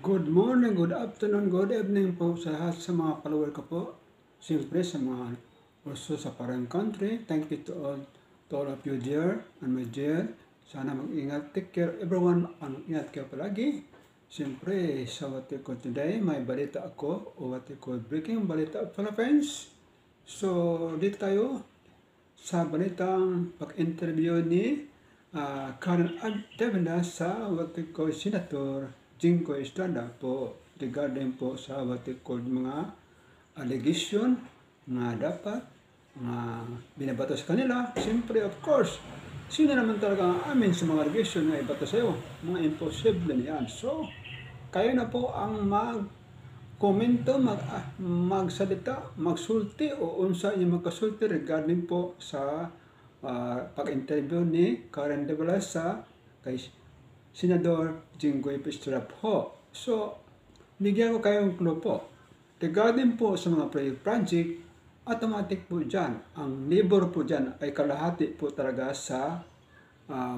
Good morning, good afternoon, good evening po sa lahat sa mga follower ko po. Siyempre sa mga also sa foreign country. Thank you to all of you dear and my dear. Sana mag-ingat, take care everyone, ingat kayo palagi. Siyempre, sa what we call today, may balita ako o what we call breaking balita of Philippines. So, dito tayo sa balitang pag-interview ni Karen Agdevena sa what we call Senator Jinggo Estrada po regarding po sa what we call mga allegation na dapat na binabato sa kanila. Siyempre, of course, sino naman talaga ang amin sa mga allegation na ibato sa iyo? Mga imposible niyan. So, kayo na po ang komento, magsalita, magsulti o unsa yung magkasulti regarding po sa pag-interview ni Karen De Velasca kay Senador Jinggoy Estrada po. So, bigyan ko kayong clue po. Regarding po sa mga project, automatic po dyan. Ang labor po dyan ay kalahati po talaga sa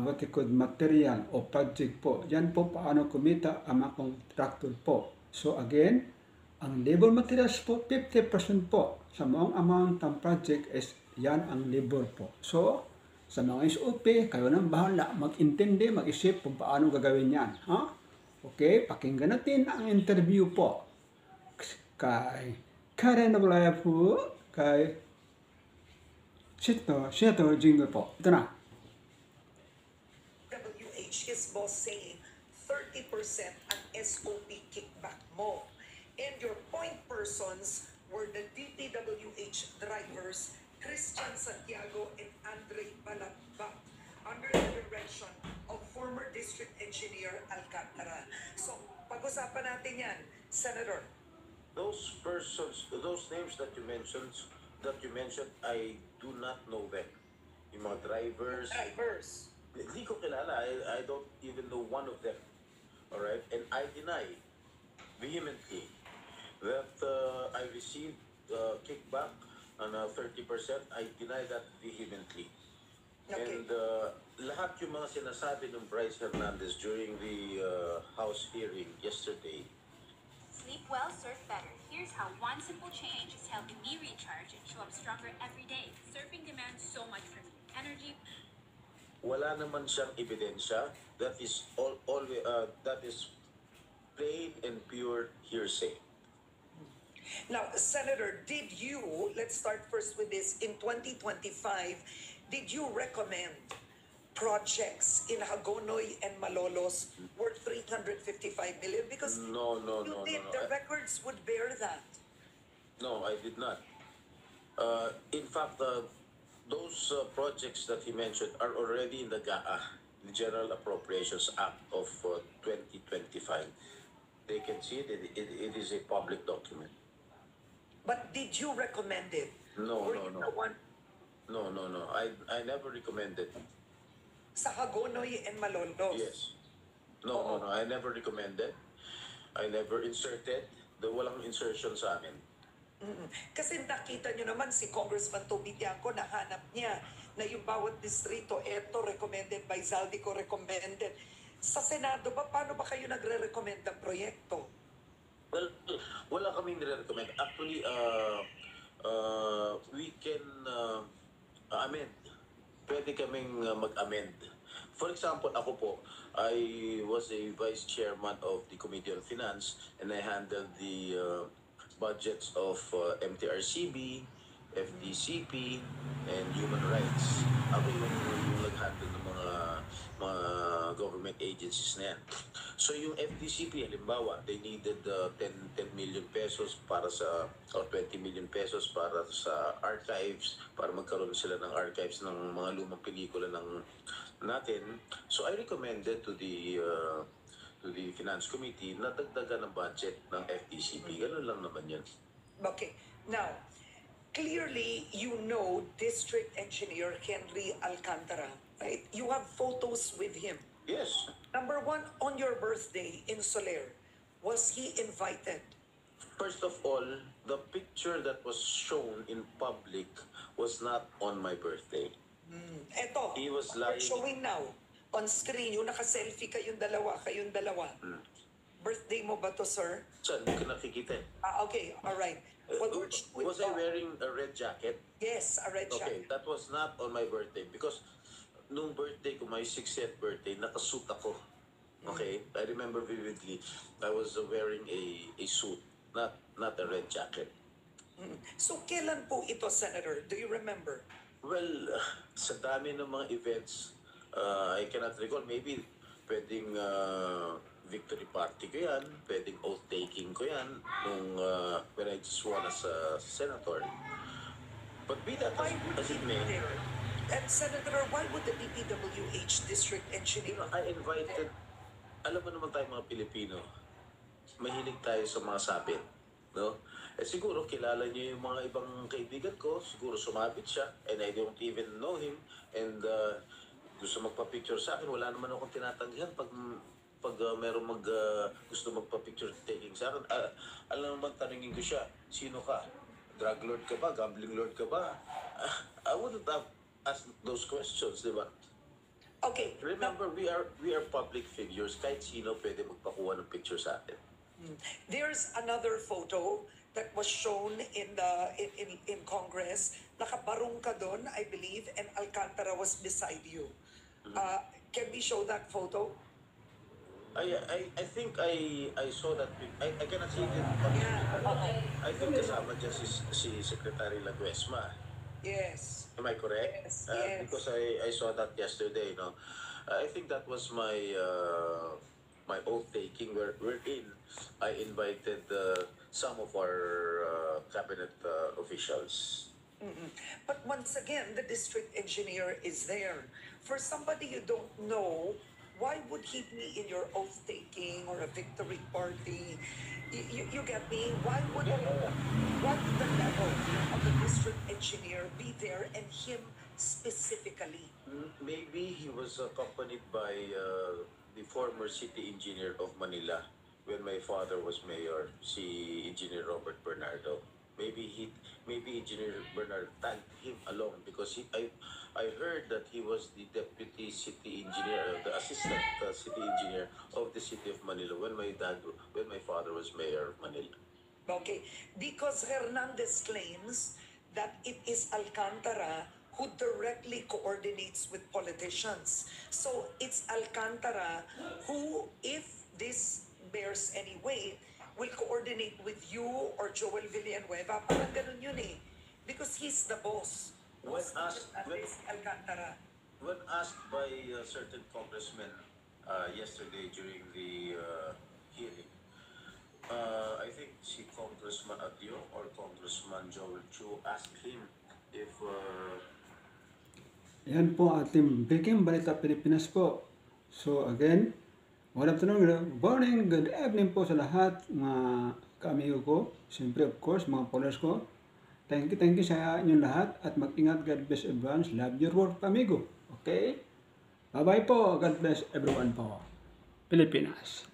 what you call material o project po. Yan po paano kumita ang mga contractor po. So again, ang labor materials po, 50% po. Sa mga amount ng project is yan ang labor po. So, sa mga SOP, kayo nang bahala mag-intindi, mag-isip kung paano gagawin yan. Ha? Okay, pakinggan natin ang interview po kay Karen Ablaya po, kay Senator Jingo po. Ito na. His boss saying 30% ang SOP kickback mo. And your point persons were the DPWH drivers Christian Santiago and Andre Balagba under the direction of former District Engineer Alcantara. So, pag-usapan natin yan, Senator. Those persons, those names that you mentioned, I do not know them. Yung mga drivers. Hindi ko kilala. I don't even know one of them. All right, and I deny vehemently that I received kickback on 30%. I deny that vehemently. Okay. And lahat yung mga sinasabi ng Bryce Hernandez during the House hearing yesterday. Sleep well, surf better. Here's how one simple change is helping me recharge and show up stronger every day. Surfing demands so much from me. Energy. Wala naman siyang ebidensya. That is that is plain and pure hearsay. Now, Senator, did you, let's start first with this, in 2025, did you recommend projects in Hagonoy and Malolos worth 355 million? Because No. the records would bear that. No, I did not. In fact, those projects that he mentioned are already in the GAA, the General Appropriations Act of 2025. They can see it. It is a public document. But did you recommend it? No. Were you the one No. I never recommended. sa Hagonoy and Malolos? Yes. No. I never recommended. I never inserted. Walang insertion sa amin. Kasi nakita nyo naman si Congressman Toby Tiangco, nahanap niya na yung bawat distrito, eto recommended by Zaldico, recommended. Sa Senado ba, paano ba kayo nagre-recommend ng proyekto? Well, wala kaming nire-recommend. Actually, we can amend. Pwede kaming mag-amend. For example, ako po, I was a vice chairman of the Committee on Finance and I handled the budgets of MTRCB, FDCP, and Human Rights. Ako yung nag-handle ng mga government agencies na yan. So yung FDCP, halimbawa, they needed 10 million pesos para sa, or 20 million pesos para sa archives, para magkaroon sila ng archives ng mga lumang pelikula ng natin. So I recommended to the Finance Committee na dagdagan ng budget ng FDCP. Ganun lang naman yun. Okay. Now, clearly, you know District Engineer Henry Alcantara, right? You have photos with him. Yes. Number one, on your birthday in Soler, was he invited? First of all, the picture that was shown in public was not on my birthday. Eto, He was we're lying. showing now on screen, yung naka-selfie kayong dalawa. Birthday mo ba to, sir? Saan? Hindi ko nakikita eh. Okay, all right. Well, we're Was I wearing a red jacket? Yes, a red Okay, jacket. that was not on my birthday because nung birthday ko, my 60th birthday, nakasuit ako. Okay, I remember vividly. I was wearing a suit, not a red jacket. So, kailan po ito, Senator? Do you remember? Well, sa dami ng mga events, I cannot recall. Maybe pwedeng victory party ko yan, pwedeng oath-taking ko yan nung when I just won as a senator. But be that Why would as he it be may, there? And Senator, why would the DPWH district you engineer? know, I invited, alam mo naman tayo mga Pilipino, mahilig tayo sa mga sapin, no? Eh siguro kilala niyo yung mga ibang kaibigan ko, siguro sumabit siya, and I don't even know him, and gusto magpa-picture sa akin, wala naman akong tinatanggihan pag meron gusto magpa-picture taking sa akin. Alam naman, tanungin ko siya, sino ka? Drug lord ka ba? Gambling lord ka ba? I wouldn't have asked those questions, di ba? Okay, Remember, we are public figures. Kahit sino pwede magpakuha ng picture sa atin. there's another photo that was shown in Congress. Nakabarong ka doon, I believe, and Alcantara was beside you. Can we show that photo? I think I saw that. I cannot see it. I think kasama dyan si Secretary Laguesma. Yes. Am I correct? Yes, yes. Because I saw that yesterday. No, I think that was my my oath taking wherein I invited some of our cabinet officials. But once again, the district engineer is there. For somebody you don't know, why would he be in your oath taking or a victory party? You get me? Why would the level of the district engineer be there and him specifically? Maybe he was accompanied by the former city engineer of Manila when my father was mayor, si Engineer Robert Bernardo. Maybe Engineer Bernardo tagged him along because I heard that he was the deputy city engineer, the assistant city engineer of the city of Manila when my father was mayor of Manila. Okay, because Hernandez claims that it is Alcantara who directly coordinates with politicians. So it's Alcantara who, if this bears any weight, will coordinate with you or Joel Villanueva. Parang ganun yun eh. Because he's the boss. When asked- Hernandez Alcantara. When asked by certain congressmen yesterday during the hearing, I think si Congressman Adio or Congressman Joel Chu asked him if Yan po ating Breaking Balita Pilipinas po. So again, good afternoon, good morning, good evening po sa lahat mga kaamigo ko. Siyempre of course mga followers ko. Thank you sa inyong lahat at mag-ingat. God bless everyone. Love your work, amigo. Okay? Bye-bye po. God bless everyone po. Pilipinas.